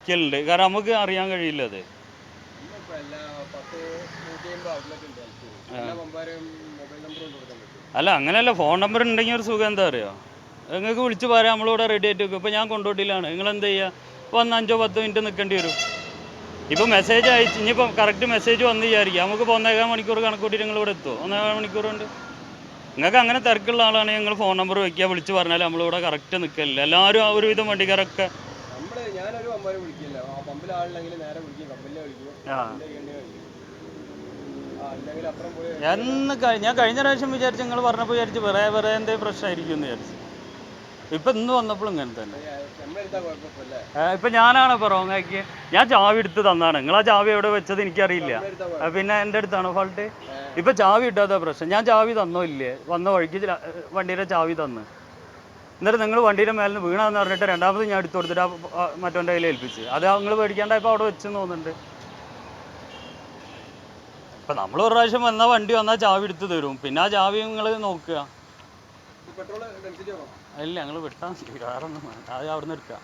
ണ്ട് കാരണം നമുക്ക് അറിയാൻ കഴിയില്ല അത്. അല്ല അങ്ങനെയല്ല, ഫോൺ നമ്പർ ഉണ്ടെങ്കിൽ ഒരു സുഖം എന്താ അറിയോ, നിങ്ങൾക്ക് വിളിച്ച് പറയാം, നമ്മളിവിടെ റെഡി ആയിട്ട് വെക്കും. ഇപ്പോൾ ഞാൻ കൊണ്ടോട്ടിയിലാണ്, നിങ്ങൾ എന്ത് ചെയ്യുക, വന്ന് 5-10 മിനിറ്റ് നിൽക്കേണ്ടി വരും. ഇപ്പോൾ മെസ്സേജ് അയച്ച് ഇനിയിപ്പോൾ കറക്റ്റ് മെസ്സേജ് വന്ന് വിചാരിക്കുക, നമുക്ക് ഇപ്പോൾ 1.25 മണിക്കൂർ കണക്കൂട്ടിയിട്ട് നിങ്ങൾ ഇവിടെ എത്തുമോ? 1.25 മണിക്കൂർ കൊണ്ട് നിങ്ങൾക്ക് അങ്ങനെ തിരക്കുള്ള ആളാണെങ്കിൽ നിങ്ങൾ ഫോൺ നമ്പർ വയ്ക്കുക, വിളിച്ച് പറഞ്ഞാൽ നമ്മളിവിടെ കറക്റ്റ് നിൽക്കില്ല. എല്ലാവരും ഒരുവിധം വണ്ടിക്കാരൊക്കെ ഞാൻ കഴിഞ്ഞ പ്രാവശ്യം വിചാരിച്ചു, നിങ്ങൾ പറഞ്ഞപ്പോൾ വിചാരിച്ച് വേറെ എന്തെങ്കിലും പ്രശ്നമായിരിക്കും എന്ന് വിചാരിച്ചു. ഇപ്പം ഇന്ന് വന്നപ്പോഴും ഇങ്ങനെ തന്നെ. ഇപ്പം ഞാനാണ് ഇപ്പോൾ റോങ് ആക്കി, ഞാൻ ചാവി എടുത്ത് തന്നാണ്. നിങ്ങൾ ആ ചാവി എവിടെ വെച്ചത് എനിക്കറിയില്ല, പിന്നെ എൻ്റെ അടുത്താണോ ഫാൾട്ട്? ഇപ്പം ചാവി ഇട്ടാത്ത പ്രശ്നം. ഞാൻ ചാവി തന്നോ ഇല്ലേ, വന്ന വഴിക്ക് വണ്ടിയുടെ ചാവി തന്ന്, എന്നിട്ട് നിങ്ങൾ വണ്ടിയുടെ മേലിൽ നിന്ന് വീണാന്ന് പറഞ്ഞിട്ട് രണ്ടാമത് ഞാൻ എടുത്തു കൊടുത്തിട്ട് മറ്റവൻ്റെ കയ്യിൽ ഏൽപ്പിച്ച്. അത് നിങ്ങൾ പേടിക്കാണ്ടായപ്പോൾ അവിടെ വെച്ചെന്ന് തോന്നുന്നുണ്ട്. ഇപ്പം നമ്മൾ ഒരു പ്രാവശ്യം വണ്ടി വന്നാൽ ചാവി എടുത്ത് തരും, പിന്നെ ആ ചാവി നിങ്ങൾ നോക്കുക. ഇല്ല, ഞങ്ങൾ വിട്ടാൽ വേറെ ഒന്നും വേണ്ട, അത് അവിടെ നിന്ന് എടുക്കുക.